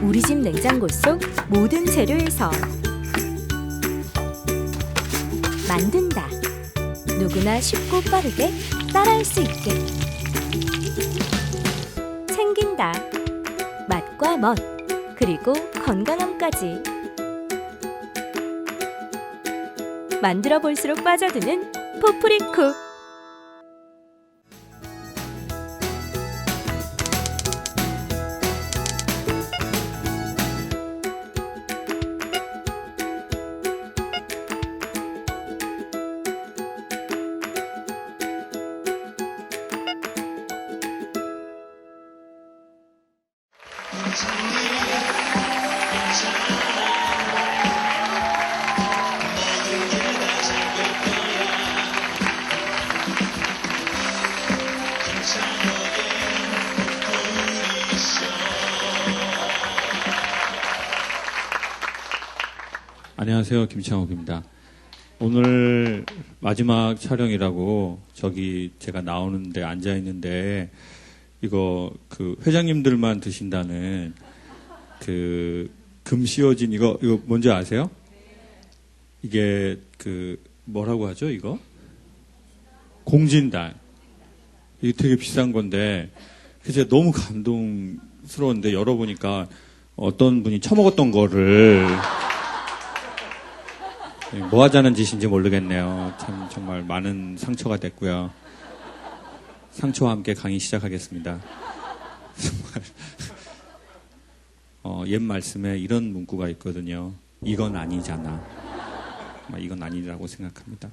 우리 집 냉장고 속 모든 재료에서 만든다. 누구나 쉽고 빠르게 따라할 수 있게. 챙긴다. 맛과 멋, 그리고 건강함까지. 만들어 볼수록 빠져드는 포프리쿡. 안녕하세요. 김창욱입니다. 오늘 마지막 씌이라고 저기 제가 나오는데 앉아 있는데 이거 그 회장님들만 드신다는 그 금 씌워진 이거 뭔지 아세요? 이게 그 뭐라고 하죠? 이거? 공진단. 이게 되게 비싼 건데 그래서 너무 감동스러운데 열어보니까 어떤 분이 처먹었던 거를 뭐 하자는 짓인지 모르겠네요. 참 정말 많은 상처가 됐고요. 상처와 함께 강의 시작하겠습니다. 정말 옛 말씀에 이런 문구가 있거든요. 이건 아니잖아. 이건 아니라고 생각합니다.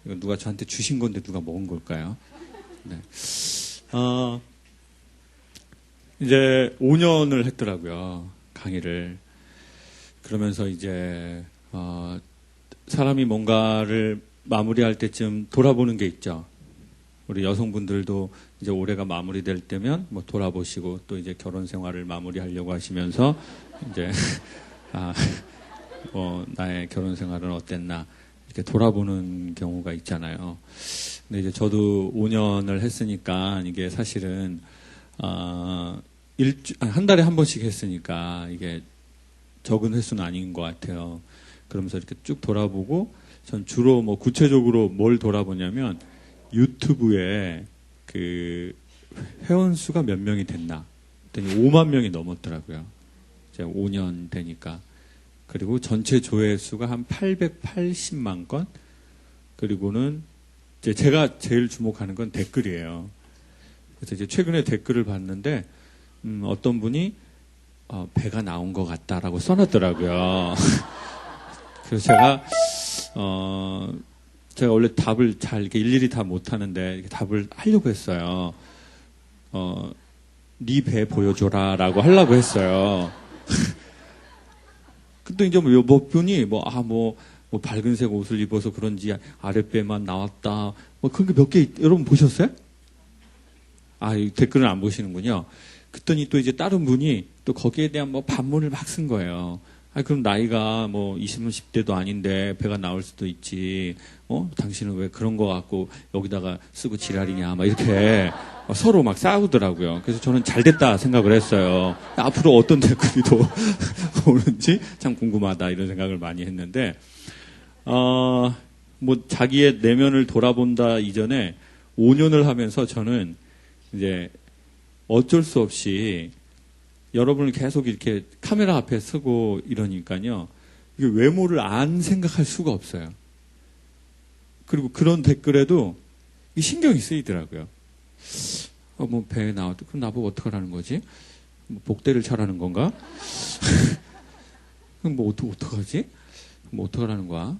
이거 누가 저한테 주신 건데 누가 먹은 걸까요? 네. 이제 5년을 했더라고요. 강의를. 그러면서 이제 사람이 뭔가를 마무리할 때쯤 돌아보는 게 있죠. 우리 여성분들도 이제 올해가 마무리될 때면 뭐 돌아보시고 또 이제 결혼 생활을 마무리하려고 하시면서 이제 나의 결혼 생활은 어땠나 이렇게 돌아보는 경우가 있잖아요. 근데 이제 저도 5년을 했으니까 이게 사실은 한 달에 한 번씩 했으니까 이게 적은 횟수는 아닌 것 같아요. 그러면서 이렇게 쭉 돌아보고 전 주로 뭐 구체적으로 뭘 돌아보냐면 유튜브에 그 회원 수가 몇 명이 됐나 그랬더니 5만 명이 넘었더라고요. 이제 5년 되니까. 그리고 전체 조회수가 한 880만 건. 그리고는 이제 제가 제일 주목하는 건 댓글이에요. 그래서 이제 최근에 댓글을 봤는데 어떤 분이 배가 나온 것 같다라고 써놨더라고요. 그래서 제가 원래 답을 잘 이렇게 일일이 다 못하는데 이렇게 답을 하려고 했어요. 네 배 보여줘라라고 하려고 했어요. 근데 이제 뭐 분이 뭐 밝은색 옷을 입어서 그런지 아랫배만 나왔다. 뭐 그런 게 몇 개 여러분 보셨어요? 이 댓글은 안 보시는군요. 그랬더니 또 이제 다른 분이 또 거기에 대한 뭐 반문을 막 쓴 거예요. 그럼 나이가 뭐 20, 10대도 아닌데 배가 나올 수도 있지. 당신은 왜 그런 거 갖고 여기다가 쓰고 지랄이냐. 막 이렇게 서로 막 싸우더라고요. 그래서 저는 잘 됐다 생각을 했어요. 앞으로 어떤 댓글이 더 오는지 참 궁금하다 이런 생각을 많이 했는데, 뭐 자기의 내면을 돌아본다 이전에 5년을 하면서 저는 이제 어쩔 수 없이 여러분을 계속 이렇게 카메라 앞에 서고 이러니까요. 이게 외모를 안 생각할 수가 없어요. 그리고 그런 댓글에도 이 신경이 쓰이더라고요. 뭐 배에 나와도 그럼 나보고 어떡하라는 거지? 뭐 복대를 차라는 건가? 그럼 뭐 어떡하지? 뭐 어떡하라는 거야?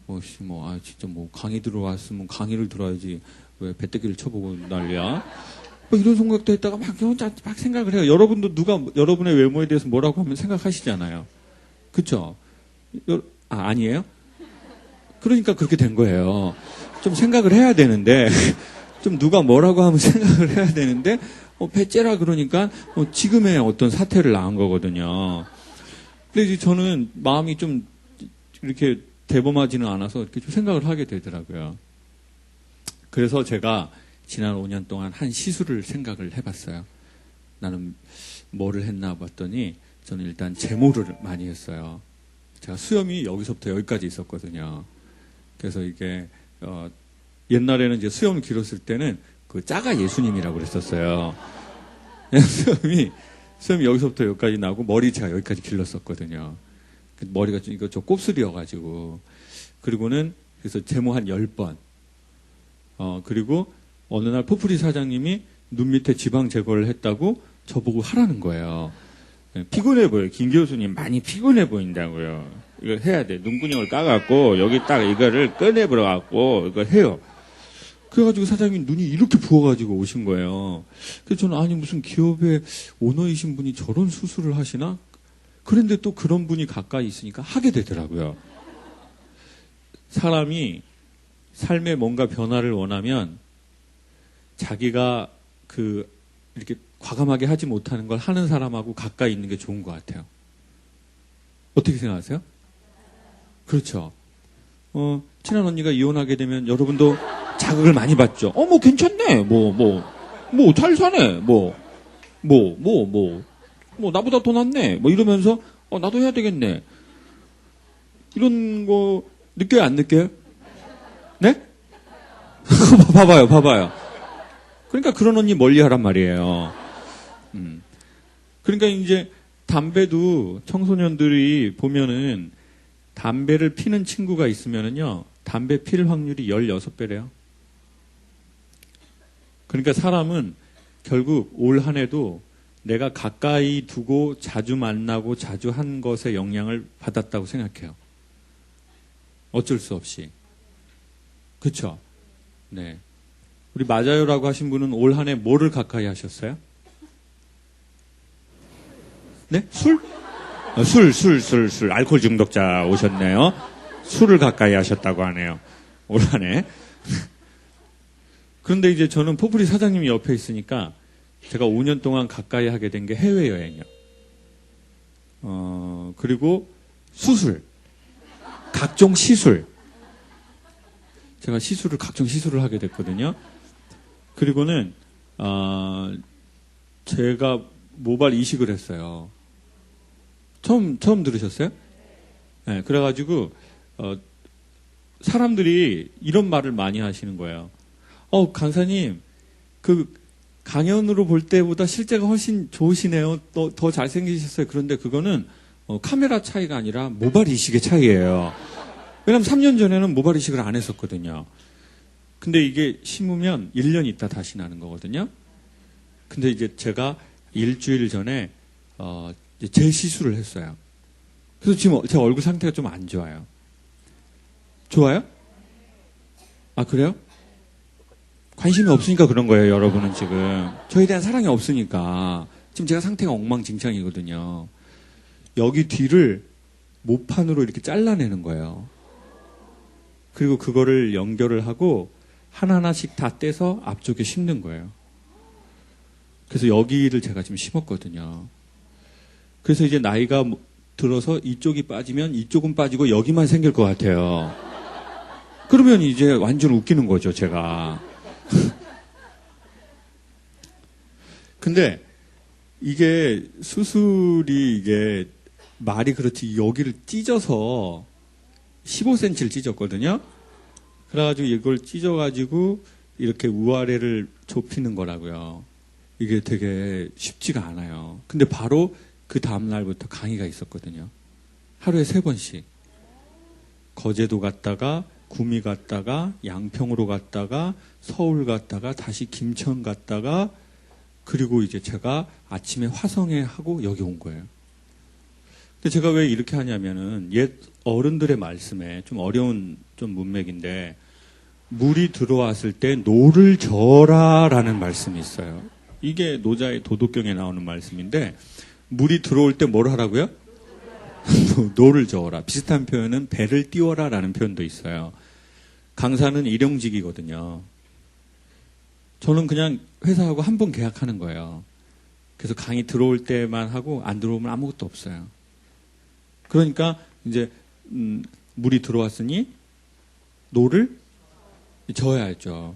진짜 뭐 강의 들어왔으면 강의를 들어야지. 왜 배때기를 쳐보고 난리야? 이런 생각도 했다가 막 생각을 해요. 여러분도 누가 여러분의 외모에 대해서 뭐라고 하면 생각하시잖아요. 그쵸? 아니에요? 그러니까 그렇게 된 거예요. 좀 생각을 해야 되는데, 좀 누가 뭐라고 하면 생각을 해야 되는데, 배째라 그러니까, 지금의 어떤 사태를 낳은 거거든요. 근데 이제 저는 마음이 좀 이렇게 대범하지는 않아서 이렇게 좀 생각을 하게 되더라고요. 그래서 제가 지난 5년 동안 한 시술을 생각을 해봤어요. 나는 뭐를 했나 봤더니 저는 일단 제모를 많이 했어요. 제가 수염이 여기서부터 여기까지 있었거든요. 그래서 이게 옛날에는 이제 수염이 길었을 때는 그 짜가 예수님이라고 그랬었어요. 수염이 여기서부터 여기까지 나고 머리 제가 여기까지 길렀었거든요. 머리가 좀 이거 좀 곱슬이어가지고. 그리고는 그래서 제모 한 10번. 그리고 어느 날 포프리 사장님이 눈 밑에 지방 제거를 했다고 저보고 하라는 거예요. 피곤해 보여요. 김 교수님 많이 피곤해 보인다고요. 이거 해야 돼. 눈구녕을 까갖고 여기 딱 이거를 꺼내버려갖고 이거 해요. 그래가지고 사장님이 눈이 이렇게 부어가지고 오신 거예요. 그래서 저는 아니 무슨 기업의 오너이신 분이 저런 수술을 하시나? 그런데 또 그런 분이 가까이 있으니까 하게 되더라고요. 사람이 삶에 뭔가 변화를 원하면 자기가 이렇게 과감하게 하지 못하는 걸 하는 사람하고 가까이 있는 게 좋은 것 같아요. 어떻게 생각하세요? 그렇죠. 친한 언니가 이혼하게 되면 여러분도 자극을 많이 받죠. 뭐 괜찮네. 잘 사네. 나보다 더 낫네. 이러면서, 나도 해야 되겠네. 이런 거, 느껴요, 안 느껴요? 네? 봐봐요. 그러니까 그런 언니 멀리 하란 말이에요. 그러니까 이제 담배도 청소년들이 보면은 담배를 피는 친구가 있으면은요, 담배 필 확률이 16배래요. 그러니까 사람은 결국 올 한 해도 내가 가까이 두고 자주 만나고 자주 한 것에 영향을 받았다고 생각해요. 어쩔 수 없이. 그쵸? 네. 우리 맞아요라고 하신 분은 올 한 해 뭐를 가까이 하셨어요? 네? 술? 술. 알코올 중독자 오셨네요. 술을 가까이 하셨다고 하네요. 올 한 해. 그런데 이제 저는 포프리 사장님이 옆에 있으니까 제가 5년 동안 가까이 하게 된 게 해외여행이요. 그리고 수술. 각종 시술. 제가 각종 시술을 하게 됐거든요. 그리고는, 제가 모발 이식을 했어요. 처음 들으셨어요? 네, 그래가지고, 사람들이 이런 말을 많이 하시는 거예요. 간사님, 강연으로 볼 때보다 실제가 훨씬 좋으시네요. 더 잘생기셨어요. 그런데 그거는 카메라 차이가 아니라 모발 이식의 차이예요. 왜냐면 3년 전에는 모발 이식을 안 했었거든요. 근데 이게 심으면 1년 있다 다시 나는 거거든요. 근데 이제 제가 일주일 전에 이제 재시술을 했어요. 그래서 지금 제 얼굴 상태가 좀 안 좋아요. 좋아요? 아, 그래요? 관심이 없으니까 그런 거예요, 여러분은 지금. 저에 대한 사랑이 없으니까. 지금 제가 상태가 엉망진창이거든요. 여기 뒤를 모판으로 이렇게 잘라내는 거예요. 그리고 그거를 연결을 하고 하나하나씩 다 떼서 앞쪽에 심는 거예요. 그래서 여기를 제가 지금 심었거든요. 그래서 이제 나이가 들어서 이쪽이 빠지면 이쪽은 빠지고 여기만 생길 것 같아요. 그러면 이제 완전 웃기는 거죠, 제가. 근데 이게 수술이 이게 말이 그렇지 여기를 찢어서 15cm를 찢었거든요. 그래가지고 이걸 찢어가지고 이렇게 우아래를 좁히는 거라고요. 이게 되게 쉽지가 않아요. 근데 바로 그 다음날부터 강의가 있었거든요. 하루에 3번씩. 거제도 갔다가 구미 갔다가 양평으로 갔다가 서울 갔다가 다시 김천 갔다가 그리고 이제 제가 아침에 화성에 하고 여기 온 거예요. 근데 제가 왜 이렇게 하냐면은 옛 어른들의 말씀에 좀 어려운 좀 문맥인데 물이 들어왔을 때 노를 저어라라는 말씀이 있어요. 이게 노자의 도덕경에 나오는 말씀인데 물이 들어올 때 뭘 하라고요? 노를 저어라. 비슷한 표현은 배를 띄워라라는 표현도 있어요. 강사는 일용직이거든요. 저는 그냥 회사하고 한 번 계약하는 거예요. 그래서 강의 들어올 때만 하고 안 들어오면 아무것도 없어요. 그러니까 이제 물이 들어왔으니 노를 저어야죠.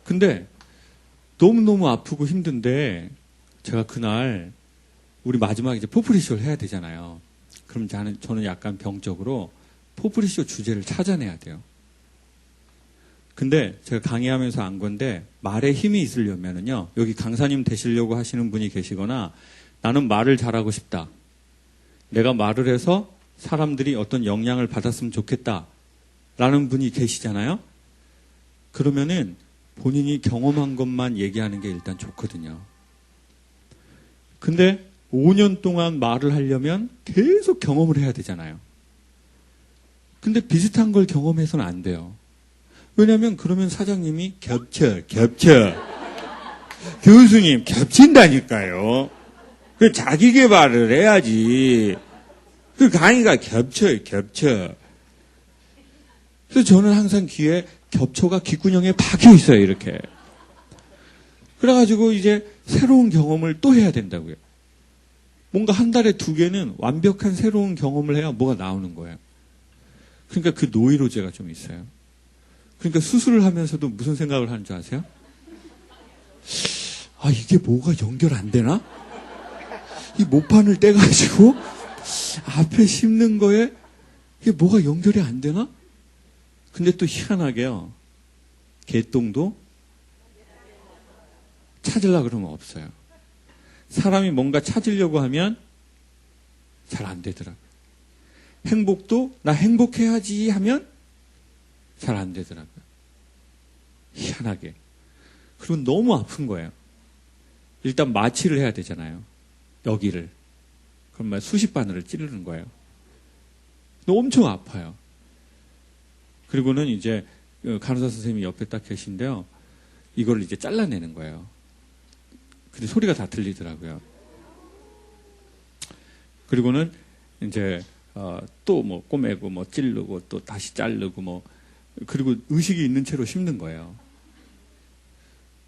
근데 너무너무 아프고 힘든데 제가 그날 우리 마지막에 이제 포프리쇼를 해야 되잖아요. 그럼 저는 약간 병적으로 포프리쇼 주제를 찾아내야 돼요. 근데 제가 강의하면서 안 건데 말에 힘이 있으려면은요. 여기 강사님 되시려고 하시는 분이 계시거나 나는 말을 잘하고 싶다. 내가 말을 해서 사람들이 어떤 영향을 받았으면 좋겠다. 라는 분이 계시잖아요. 그러면은 본인이 경험한 것만 얘기하는 게 일단 좋거든요. 근데 5년 동안 말을 하려면 계속 경험을 해야 되잖아요. 근데 비슷한 걸 경험해서는 안 돼요. 왜냐하면 그러면 사장님이 겹쳐. 교수님 겹친다니까요. 그 자기 개발을 해야지. 그 강의가 겹쳐. 그래서 저는 항상 귀에 겹초가 귓구녕에 박혀 있어요, 이렇게. 그래가지고 이제 새로운 경험을 또 해야 된다고요. 뭔가 한 달에 2개는 완벽한 새로운 경험을 해야 뭐가 나오는 거예요. 그러니까 그 노이로제가 좀 있어요. 그러니까 수술을 하면서도 무슨 생각을 하는 줄 아세요? 아, 이게 뭐가 연결 안 되나? 이 모판을 떼가지고 앞에 심는 거에 이게 뭐가 연결이 안 되나? 근데 또 희한하게요. 개똥도 찾으려고 그러면 없어요. 사람이 뭔가 찾으려고 하면 잘 안 되더라고요. 행복도 나 행복해야지 하면 잘 안 되더라고요. 희한하게. 그리고 너무 아픈 거예요. 일단 마취를 해야 되잖아요. 여기를. 그럼 막 수십 바늘을 찌르는 거예요. 근데 엄청 아파요. 그리고는 이제 간호사 선생님이 옆에 딱 계신데요. 이걸 이제 잘라내는 거예요. 근데 소리가 다 들리더라고요. 그리고는 이제 또 뭐 꼬매고 뭐 찌르고 또 다시 자르고 뭐 그리고 의식이 있는 채로 심는 거예요.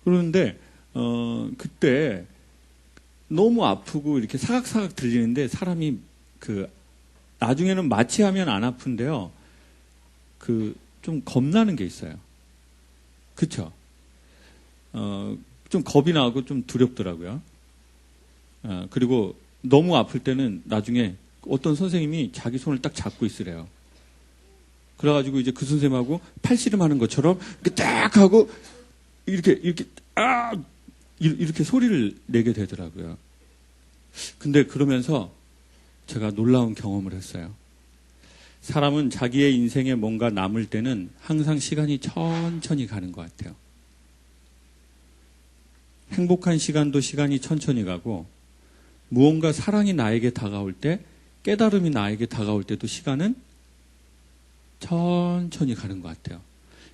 그런데 그때 너무 아프고 이렇게 사각사각 들리는데 사람이 나중에는 마취하면 안 아픈데요. 좀 겁나는 게 있어요. 그쵸? 좀 겁이 나고 좀 두렵더라고요. 그리고 너무 아플 때는 나중에 어떤 선생님이 자기 손을 딱 잡고 있으래요. 그래가지고 이제 그 선생님하고 팔씨름 하는 것처럼 이렇게 딱 하고 이렇게 소리를 내게 되더라고요. 근데 그러면서 제가 놀라운 경험을 했어요. 사람은 자기의 인생에 뭔가 남을 때는 항상 시간이 천천히 가는 것 같아요. 행복한 시간도 시간이 천천히 가고 무언가 사랑이 나에게 다가올 때 깨달음이 나에게 다가올 때도 시간은 천천히 가는 것 같아요.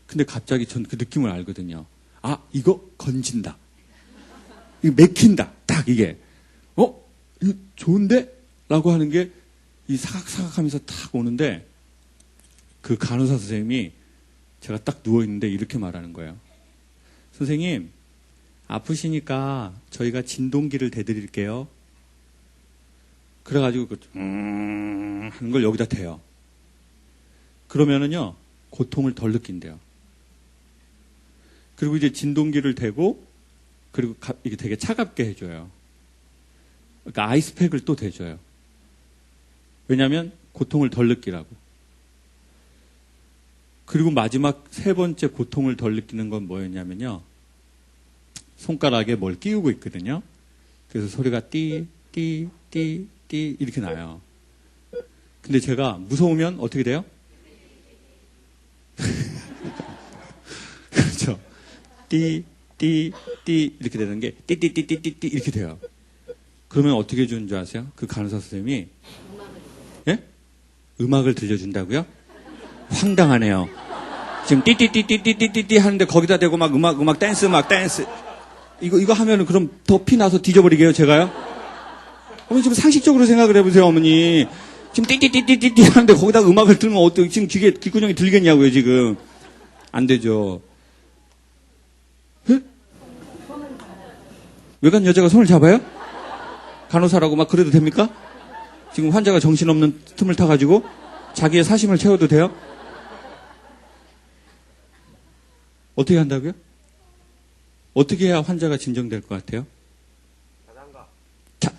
근데 갑자기 전 그 느낌을 알거든요. 아, 이거 건진다. 이거 맥힌다. 딱 이게. 이거 좋은데? 라고 하는 게 이 사각사각 하면서 탁 오는데 그 간호사 선생님이 제가 딱 누워있는데 이렇게 말하는 거예요. 선생님, 아프시니까 저희가 진동기를 대드릴게요. 그래가지고 하는 걸 여기다 대요. 그러면은요 고통을 덜 느낀대요. 그리고 이제 진동기를 대고 그리고 이게 되게 차갑게 해줘요. 그러니까 아이스팩을 또 대줘요. 왜냐하면 고통을 덜 느끼라고. 그리고 마지막 3번째 고통을 덜 느끼는 건 뭐였냐면요. 손가락에 뭘 끼우고 있거든요. 그래서 소리가 띠 이렇게 나요. 근데 제가 무서우면 어떻게 돼요? 그렇죠. 띠 이렇게 되는 게 띠 이렇게 돼요. 그러면 어떻게 해주는 줄 아세요? 그 간호사 선생님이 예? 음악을 들려준다고요? 황당하네요. 지금 띠 하는데 거기다 대고 막 음악 댄스 이거 하면은 그럼 더 피 나서 뒤져버리게요, 제가요? 어머니 좀 상식적으로 생각을 해보세요, 어머니. 지금 띠 하는데 거기다 음악을 틀면 어떻게 지금 귓구녕이 들리겠냐고요, 지금. 안 되죠. 예? 외간 여자가 손을 잡아요? 간호사라고 막 그래도 됩니까? 지금 환자가 정신없는 틈을 타가지고 자기의 사심을 채워도 돼요? 어떻게 한다고요? 어떻게 해야 환자가 진정될 것 같아요? 자,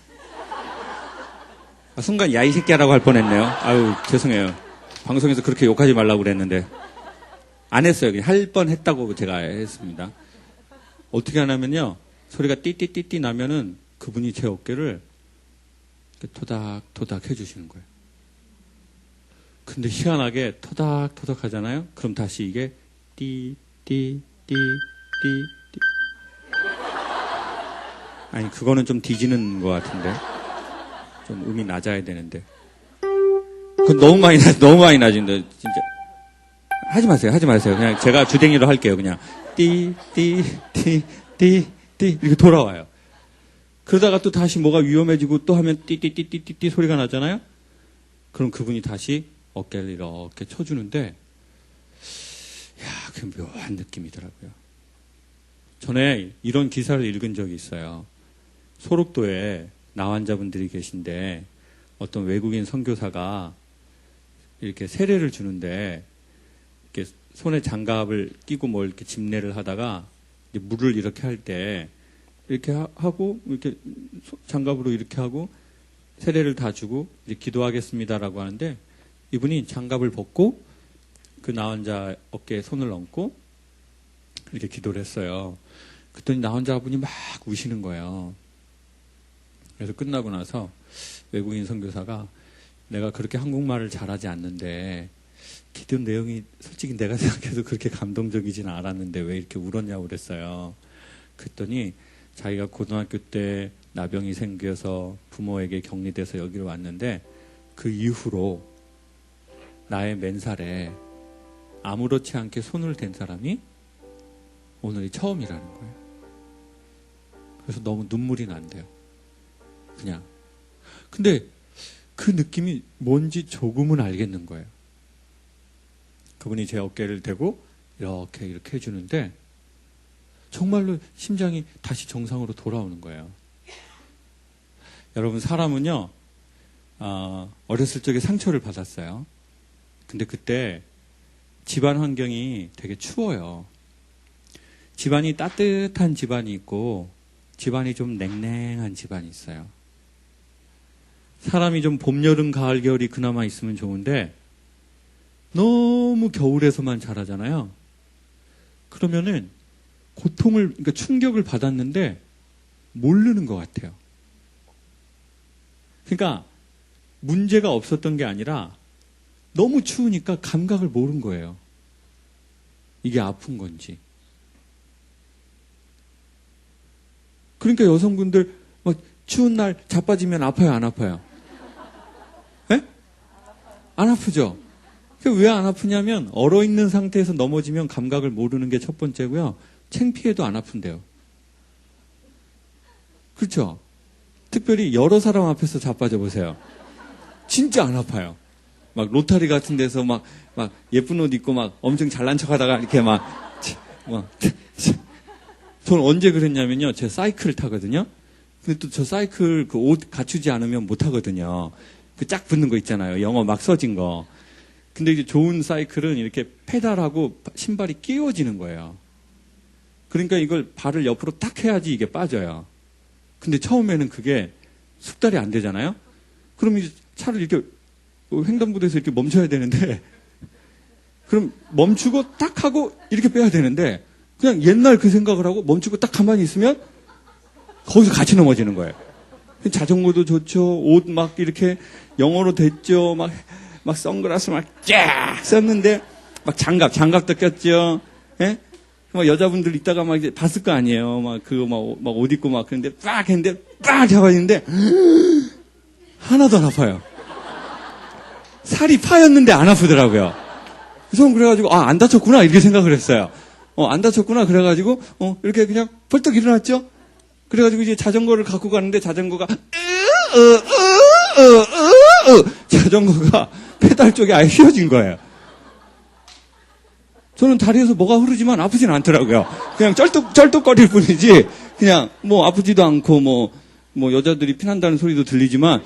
순간 야 이 새끼야라고 할 뻔했네요. 아유 죄송해요. 방송에서 그렇게 욕하지 말라고 그랬는데 안 했어요. 그냥 할 뻔했다고 제가 했습니다. 어떻게 하냐면요. 소리가 띠띠띠띠 나면은 그분이 제 어깨를 토닥토닥 해주시는 거예요. 근데 희한하게 토닥토닥 하잖아요. 그럼 다시 이게 띠띠띠띠띠 아니 그거는 좀 뒤지는 것 같은데 좀 음이 낮아야 되는데 그건 너무 많이 낮은데 진짜 하지 마세요. 그냥 제가 주댕이로 할게요. 그냥 띠띠띠띠띠 이렇게 돌아와요. 그러다가 또 다시 뭐가 위험해지고 또 하면 띠띠띠띠띠 소리가 나잖아요. 그럼 그분이 다시 어깨를 이렇게 쳐주는데 야, 그 묘한 느낌이더라고요. 전에 이런 기사를 읽은 적이 있어요. 소록도에 나환자분들이 계신데 어떤 외국인 선교사가 이렇게 세례를 주는데 이렇게 손에 장갑을 끼고 뭐 이렇게 집례를 하다가 이제 물을 이렇게 할 때 이렇게 하고 이렇게 장갑으로 이렇게 하고 세례를 다 주고 이제 기도하겠습니다라고 하는데 이분이 장갑을 벗고 그 나환자 어깨에 손을 얹고 이렇게 기도를 했어요. 그랬더니 나환자분이 막 우시는 거예요. 그래서 끝나고 나서 외국인 선교사가 내가 그렇게 한국말을 잘하지 않는데 기도 내용이 솔직히 내가 생각해도 그렇게 감동적이진 않았는데 왜 이렇게 울었냐고 그랬어요. 그랬더니 자기가 고등학교 때 나병이 생겨서 부모에게 격리돼서 여기로 왔는데 그 이후로 나의 맨살에 아무렇지 않게 손을 댄 사람이 오늘이 처음이라는 거예요. 그래서 너무 눈물이 난대요. 그냥. 근데 그 느낌이 뭔지 조금은 알겠는 거예요. 그분이 제 어깨를 대고 이렇게 해주는데 정말로 심장이 다시 정상으로 돌아오는 거예요. 여러분 사람은요 어렸을 적에 상처를 받았어요. 근데 그때 집안 환경이 되게 추워요. 집안이 따뜻한 집안이 있고 집안이 좀 냉랭한 집안이 있어요. 사람이 좀 봄, 여름, 가을, 겨울이 그나마 있으면 좋은데 너무 겨울에서만 자라잖아요. 그러면은 그러니까 충격을 받았는데 모르는 것 같아요. 그러니까 문제가 없었던 게 아니라 너무 추우니까 감각을 모른 거예요. 이게 아픈 건지. 그러니까 여성분들 막 추운 날 자빠지면 아파요, 안 아파요? 에? 안 아프죠? 왜 안 아프냐면 얼어있는 상태에서 넘어지면 감각을 모르는 게 첫 번째고요. 창피해도 안 아픈데요. 그렇죠? 특별히 여러 사람 앞에서 자빠져 보세요. 진짜 안 아파요. 막 로타리 같은 데서 막 예쁜 옷 입고 막 엄청 잘난 척 하다가 이렇게 저는 언제 그랬냐면요. 제 사이클을 타거든요. 근데 또 저 사이클 그 옷 갖추지 않으면 못 타거든요. 그 짝 붙는 거 있잖아요. 영어 막 써진 거. 근데 이제 좋은 사이클은 이렇게 페달하고 신발이 끼워지는 거예요. 그러니까 이걸 발을 옆으로 딱 해야지 이게 빠져요. 근데 처음에는 그게 숙달이 안 되잖아요. 그럼 이제 차를 이렇게 횡단보도에서 이렇게 멈춰야 되는데 그럼 멈추고 딱 하고 이렇게 빼야 되는데 그냥 옛날 그 생각을 하고 멈추고 딱 가만히 있으면 거기서 같이 넘어지는 거예요. 자전거도 좋죠. 옷 막 이렇게 영어로 됐죠. 막 선글라스 막 쫙 썼는데 막 장갑도 꼈죠. 예? 막 여자분들 있다가 막 이제 봤을 거 아니에요. 막 그거 막 옷 입고 막 그런데 빡 했는데 빡 잡아있는데 하나도 안 아파요. 살이 파였는데 안 아프더라고요. 그래서 그래가지고 안 다쳤구나 이렇게 생각을 했어요. 안 다쳤구나 그래가지고 이렇게 그냥 벌떡 일어났죠. 그래가지고 이제 자전거를 갖고 가는데 자전거가 자전거가 페달 쪽에 아예 휘어진 거예요. 저는 다리에서 뭐가 흐르지만 아프진 않더라고요. 그냥 쩔뚝거릴 뿐이지 그냥 뭐 아프지도 않고 뭐 여자들이 피난다는 소리도 들리지만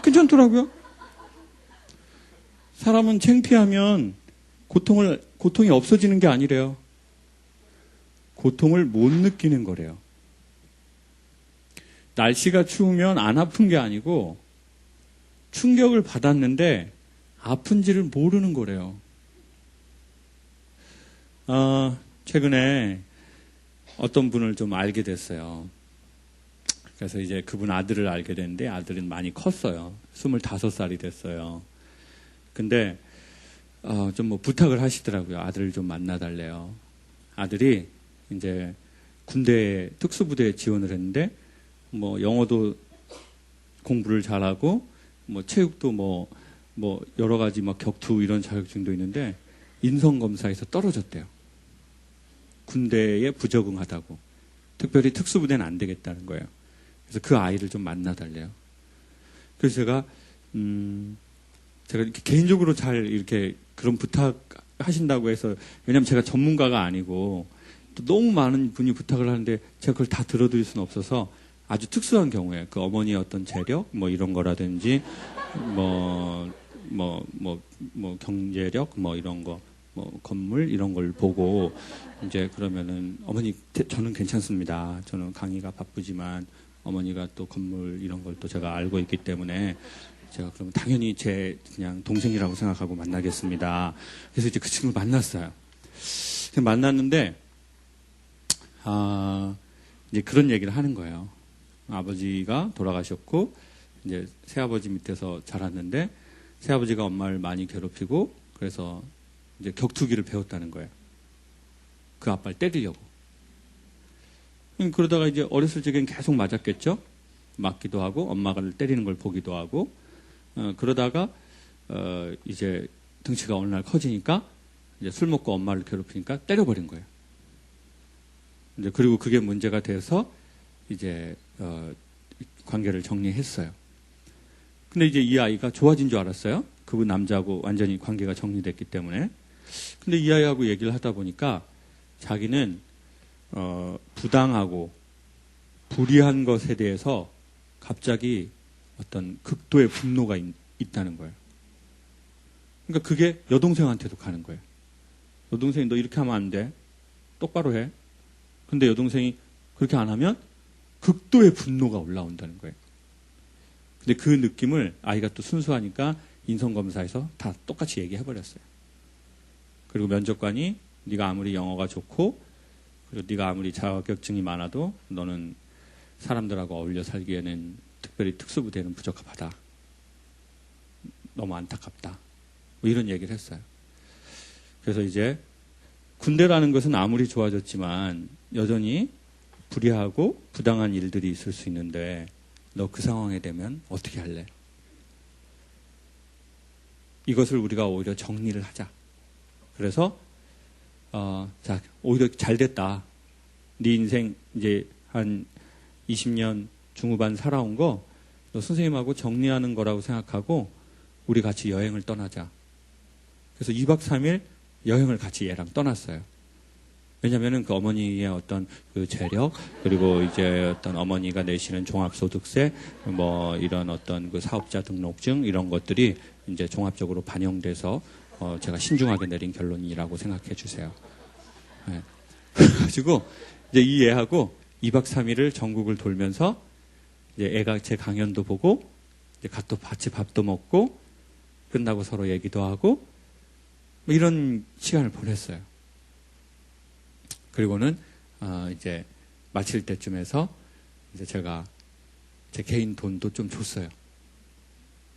괜찮더라고요. 사람은 창피하면 고통이 없어지는 게 아니래요. 고통을 못 느끼는 거래요. 날씨가 추우면 안 아픈 게 아니고 충격을 받았는데 아픈지를 모르는 거래요. 최근에 어떤 분을 좀 알게 됐어요. 그래서 이제 그분 아들을 알게 됐는데 아들은 많이 컸어요. 25살이 됐어요. 근데 좀 뭐 부탁을 하시더라고요. 아들을 좀 만나달래요. 아들이 이제 군대 특수부대에 지원을 했는데 뭐 영어도 공부를 잘하고 뭐 체육도 뭐 여러 가지 막 격투 이런 자격증도 있는데 인성검사에서 떨어졌대요. 군대에 부적응하다고. 특별히 특수부대는 안 되겠다는 거예요. 그래서 그 아이를 좀 만나달래요. 그래서 제가 이렇게 개인적으로 잘 이렇게 그런 부탁하신다고 해서, 왜냐면 제가 전문가가 아니고 또 너무 많은 분이 부탁을 하는데 제가 그걸 다 들어드릴 수는 없어서 아주 특수한 경우에 그 어머니의 어떤 재력 뭐 이런 거라든지 뭐 경제력 뭐 이런 거 뭐 건물 이런 걸 보고 이제 그러면은 어머니 저는 괜찮습니다. 저는 강의가 바쁘지만 어머니가 또 건물 이런 걸 또 제가 알고 있기 때문에 제가 그러면 당연히 제 그냥 동생이라고 생각하고 만나겠습니다. 그래서 이제 그 친구를 만났어요. 만났는데 이제 그런 얘기를 하는 거예요. 아버지가 돌아가셨고 이제 새아버지 밑에서 자랐는데 새아버지가 엄마를 많이 괴롭히고 그래서 이제 격투기를 배웠다는 거예요. 그 아빠를 때리려고. 그러다가 이제 어렸을 적엔 계속 맞았겠죠. 맞기도 하고 엄마를 때리는 걸 보기도 하고 그러다가 이제 등치가 어느 날 커지니까 이제 술 먹고 엄마를 괴롭히니까 때려버린 거예요. 이제 그리고 그게 문제가 돼서 이제 관계를 정리했어요. 근데 이제 이 아이가 좋아진 줄 알았어요. 그분 남자하고 완전히 관계가 정리됐기 때문에. 근데 이 아이하고 얘기를 하다 보니까 자기는 부당하고 불의한 것에 대해서 갑자기 어떤 극도의 분노가 있다는 거예요. 그러니까 그게 여동생한테도 가는 거예요. 여동생이 너 이렇게 하면 안 돼. 똑바로 해. 근데 여동생이 그렇게 안 하면 극도의 분노가 올라온다는 거예요. 근데 그 느낌을 아이가 또 순수하니까 인성검사에서 다 똑같이 얘기해버렸어요. 그리고 면접관이 네가 아무리 영어가 좋고 그리고 네가 아무리 자격증이 많아도 너는 사람들하고 어울려 살기에는 특별히 특수부대는 부적합하다. 너무 안타깝다. 뭐 이런 얘기를 했어요. 그래서 이제 군대라는 것은 아무리 좋아졌지만 여전히 불의하고 부당한 일들이 있을 수 있는데 너 그 상황에 되면 어떻게 할래? 이것을 우리가 오히려 정리를 하자. 그래서 자 오히려 잘 됐다. 네 인생 이제 한 20년 중후반 살아온 거 너 선생님하고 정리하는 거라고 생각하고 우리 같이 여행을 떠나자. 그래서 2박 3일 여행을 같이 얘랑 떠났어요. 왜냐면은 그 어머니의 어떤 그 재력, 그리고 이제 어떤 어머니가 내시는 종합소득세, 뭐 이런 어떤 그 사업자 등록증 이런 것들이 이제 종합적으로 반영돼서 제가 신중하게 내린 결론이라고 생각해 주세요. 네. 그래가지고 이제 이 애하고 2박 3일을 전국을 돌면서 이제 애가 제 강연도 보고 이제 같이 밥도 먹고 끝나고 서로 얘기도 하고 뭐 이런 시간을 보냈어요. 그리고는 이제 마칠 때쯤에서 이제 제가 제 개인 돈도 좀 줬어요.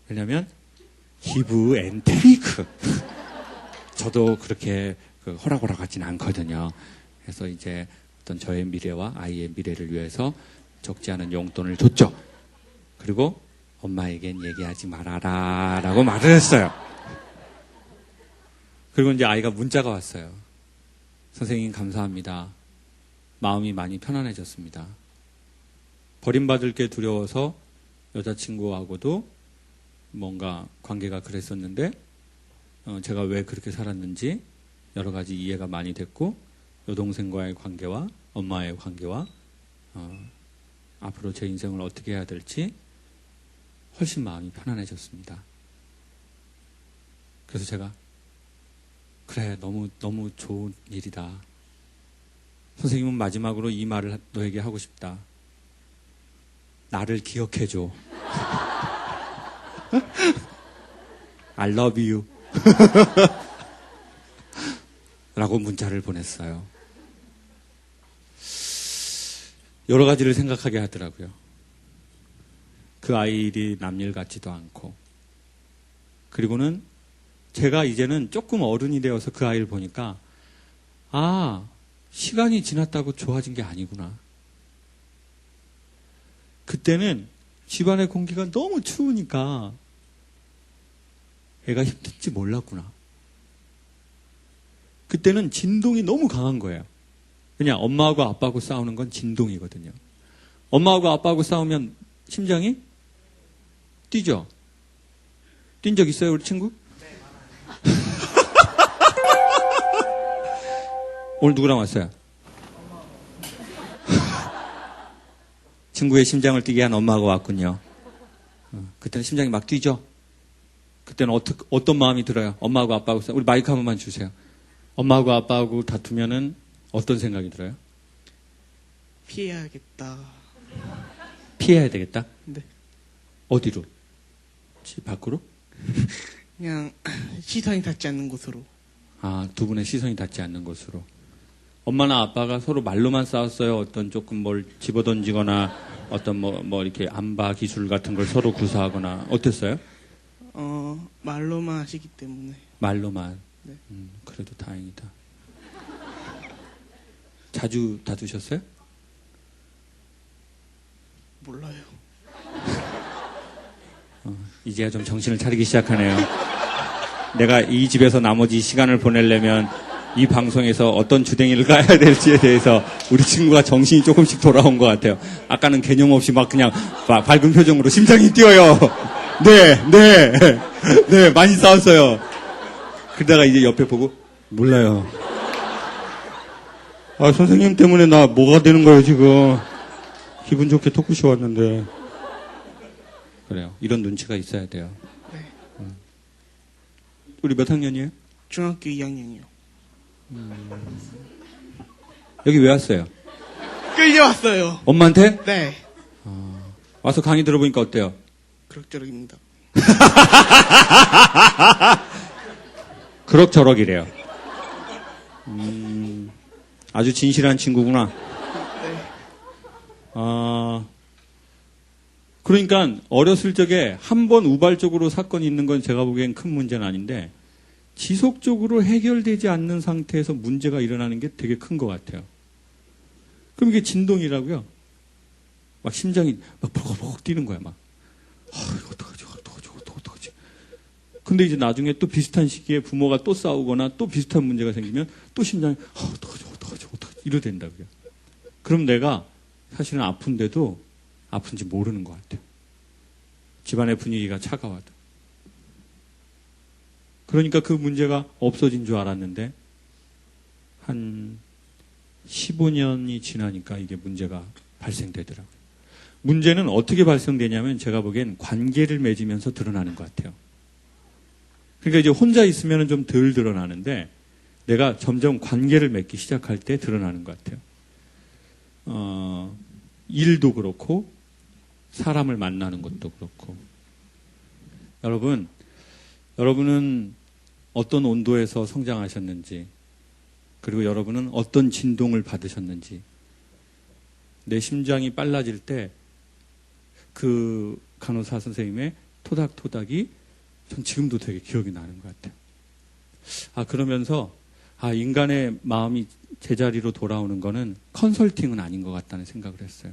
왜냐하면 기브 앤 테이크. 저도 그렇게 호락호락 하진 않거든요. 그래서 이제 어떤 저의 미래와 아이의 미래를 위해서 적지 않은 용돈을 줬죠. 그리고 엄마에겐 얘기하지 말아라 라고 말을 했어요. 그리고 이제 아이가 문자가 왔어요. 선생님 감사합니다. 마음이 많이 편안해졌습니다. 버림받을 게 두려워서 여자친구하고도 뭔가 관계가 그랬었는데 제가 왜 그렇게 살았는지 여러 가지 이해가 많이 됐고 여동생과의 관계와 엄마의 관계와 앞으로 제 인생을 어떻게 해야 될지 훨씬 마음이 편안해졌습니다. 그래서 제가 그래 너무 좋은 일이다. 선생님은 마지막으로 이 말을 너에게 하고 싶다. 나를 기억해줘. I love you. 라고 문자를 보냈어요. 여러 가지를 생각하게 하더라고요. 그 아이들이 남일 같지도 않고. 그리고는 제가 이제는 조금 어른이 되어서 그 아이를 보니까 아, 시간이 지났다고 좋아진 게 아니구나. 그때는 집안의 공기가 너무 추우니까 애가 힘든지 몰랐구나. 그때는 진동이 너무 강한 거예요. 그냥 엄마하고 아빠하고 싸우는 건 진동이거든요. 엄마하고 아빠하고 싸우면 심장이 뛰죠? 뛴 적 있어요, 우리 친구? 오늘 누구랑 왔어요? 친구의 심장을 뛰게 한 엄마가 왔군요. 그때는 심장이 막 뛰죠? 그때는 어떤 마음이 들어요? 엄마하고 아빠하고 우리 마이크 한 번만 주세요. 엄마하고 아빠하고 다투면은 어떤 생각이 들어요? 피해야겠다. 피해야 되겠다? 네. 어디로? 집 밖으로? 그냥 시선이 닿지 않는 곳으로. 아, 두 분의 시선이 닿지 않는 곳으로. 엄마나 아빠가 서로 말로만 싸웠어요? 어떤 조금 뭘 집어던지거나 어떤 뭐 이렇게 안바 기술 같은 걸 서로 구사하거나 어땠어요? 말로만 하시기 때문에. 말로만. 네. 그래도 다행이다. 자주 다투셨어요? 몰라요. 이제야 좀 정신을 차리기 시작하네요. 내가 이 집에서 나머지 시간을 보내려면 이 방송에서 어떤 주댕이를 까야 될지에 대해서 우리 친구가 정신이 조금씩 돌아온 것 같아요. 아까는 개념 없이 막 그냥 밝은 표정으로 심장이 뛰어요. 네, 많이 싸웠어요. 그러다가 이제 옆에 보고 몰라요. 아, 선생님 때문에 나 뭐가 되는 거예요, 지금. 기분 좋게 토크쇼 왔는데. 그래요. 이런 눈치가 있어야 돼요. 네. 우리 몇 학년이에요? 중학교 2학년이요. 여기 왜 왔어요? 끌려왔어요. 엄마한테? 네. 와서 강의 들어보니까 어때요? 그럭저럭입니다. 그럭저럭이래요. 아주 진실한 친구구나. 네. 그러니까 어렸을 적에 한 번 우발적으로 사건이 있는 건 제가 보기엔 큰 문제는 아닌데 지속적으로 해결되지 않는 상태에서 문제가 일어나는 게 되게 큰 것 같아요. 그럼 이게 진동이라고요. 막 심장이 막 버벅버벅 뛰는 거야, 막. 이거 어떡하지. 근데 이제 나중에 또 비슷한 시기에 부모가 또 싸우거나 또 비슷한 문제가 생기면 또 심장이 어떡하지 이러 된다고요. 그럼 내가 사실은 아픈데도 아픈지 모르는 것 같아요. 집안의 분위기가 차가워도. 그러니까 그 문제가 없어진 줄 알았는데 한 15년이 지나니까 이게 문제가 발생되더라고요. 문제는 어떻게 발생되냐면 제가 보기엔 관계를 맺으면서 드러나는 것 같아요. 그러니까 이제 혼자 있으면 좀 덜 드러나는데 내가 점점 관계를 맺기 시작할 때 드러나는 것 같아요. 일도 그렇고 사람을 만나는 것도 그렇고. 여러분은 어떤 온도에서 성장하셨는지, 그리고 여러분은 어떤 진동을 받으셨는지, 내 심장이 빨라질 때 그 간호사 선생님의 토닥토닥이 전 지금도 되게 기억이 나는 것 같아요. 그러면서 인간의 마음이 제자리로 돌아오는 거는 컨설팅은 아닌 것 같다는 생각을 했어요.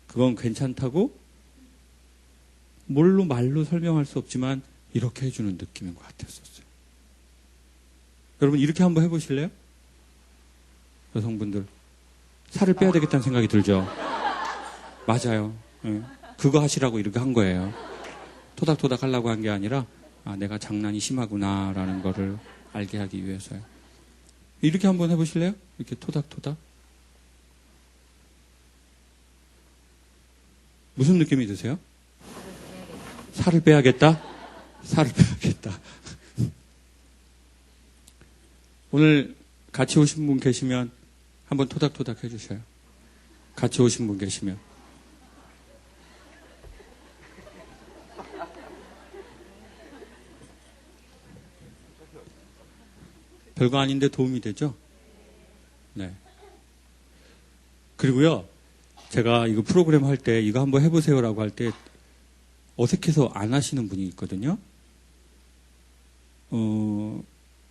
그건 괜찮다고 말로 설명할 수 없지만 이렇게 해주는 느낌인 것 같았었어요. 여러분 이렇게 한번 해보실래요? 여성분들 살을 빼야 되겠다는 생각이 들죠? 맞아요. 네. 그거 하시라고 이렇게 한 거예요. 토닥토닥 하려고 한 게 아니라 내가 장난이 심하구나라는 거를 알게 하기 위해서요. 이렇게 한번 해보실래요? 이렇게 토닥토닥. 무슨 느낌이 드세요? 살을 빼야겠다? 살을 빼야겠다. 오늘 같이 오신 분 계시면 한번 토닥토닥 해주셔요. 같이 오신 분 계시면. 별거 아닌데 도움이 되죠? 네. 그리고요, 제가 이거 프로그램 할 때 이거 한번 해보세요라고 할 때 어색해서 안 하시는 분이 있거든요.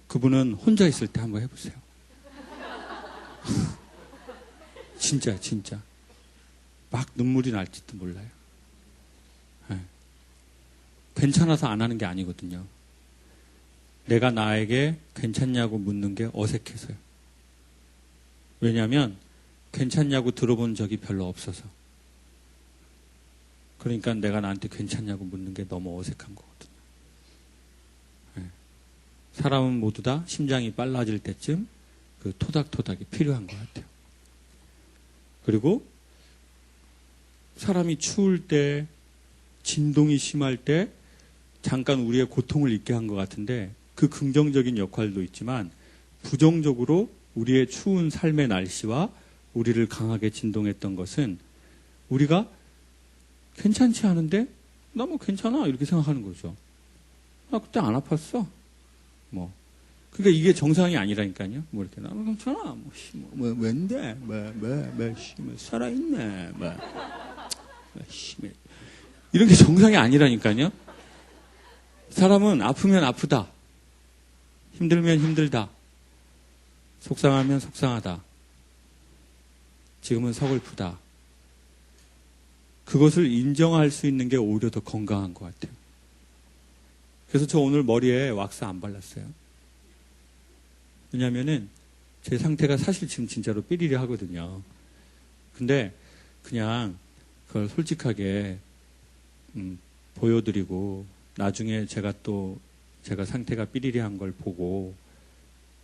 그분은 혼자 있을 때 한번 해보세요. 진짜. 막 눈물이 날지도 몰라요. 네. 괜찮아서 안 하는 게 아니거든요. 내가 나에게 괜찮냐고 묻는 게 어색해서요. 왜냐하면 괜찮냐고 들어본 적이 별로 없어서. 그러니까 내가 나한테 괜찮냐고 묻는 게 너무 어색한 거거든요. 네. 사람은 모두 다 심장이 빨라질 때쯤 그 토닥토닥이 필요한 것 같아요. 그리고 사람이 추울 때, 진동이 심할 때 잠깐 우리의 고통을 잊게 한 것 같은데 그 긍정적인 역할도 있지만 부정적으로 우리의 추운 삶의 날씨와 우리를 강하게 진동했던 것은 우리가 괜찮지 않은데 나 뭐 괜찮아 이렇게 생각하는 거죠. 나 그때 안 아팠어. 뭐 그러니까 이게 정상이 아니라니까요. 뭐 이렇게 나 괜찮아. 뭐 왠데 뭐 살아있네. 이런 게 정상이 아니라니까요. 사람은 아프면 아프다. 힘들면 힘들다. 속상하면 속상하다. 지금은 서글프다. 그것을 인정할 수 있는 게 오히려 더 건강한 것 같아요. 그래서 저 오늘 머리에 왁스 안 발랐어요. 왜냐면은 제 상태가 사실 지금 진짜로 삐리리 하거든요. 근데 그냥 그걸 솔직하게 보여드리고 나중에 제가 상태가 삐리리한 걸 보고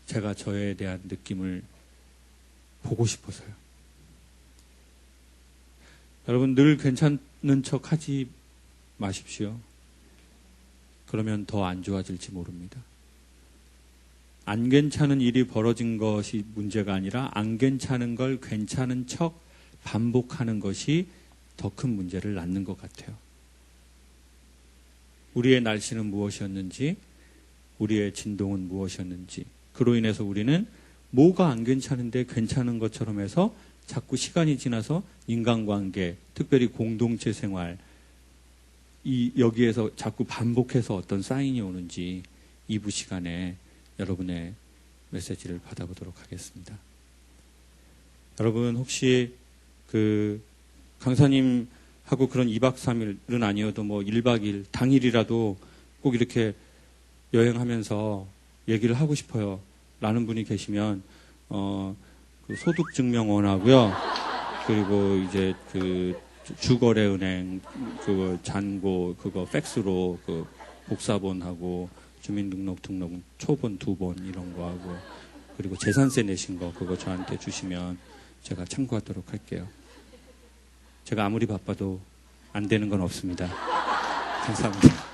제가 저에 대한 느낌을 보고 싶어서요. 여러분 늘 괜찮은 척 하지 마십시오. 그러면 더 안 좋아질지 모릅니다. 안 괜찮은 일이 벌어진 것이 문제가 아니라 안 괜찮은 걸 괜찮은 척 반복하는 것이 더 큰 문제를 낳는 것 같아요. 우리의 날씨는 무엇이었는지, 우리의 진동은 무엇이었는지, 그로 인해서 우리는 뭐가 안 괜찮은데 괜찮은 것처럼 해서 자꾸 시간이 지나서 인간관계, 특별히 공동체 생활, 여기에서 자꾸 반복해서 어떤 사인이 오는지 2부 시간에 여러분의 메시지를 받아보도록 하겠습니다. 여러분 혹시 강사님하고 그런 2박 3일은 아니어도 뭐 1박 2일, 당일이라도 꼭 이렇게 여행하면서 얘기를 하고 싶어요. 라는 분이 계시면, 그 소득증명 원하고요. 그리고 이제 주거래은행, 잔고, 팩스로 복사본하고 주민등록 등록 초본 2번 이런 거 하고, 그리고 재산세 내신 거 그거 저한테 주시면 제가 참고하도록 할게요. 제가 아무리 바빠도 안 되는 건 없습니다. 감사합니다.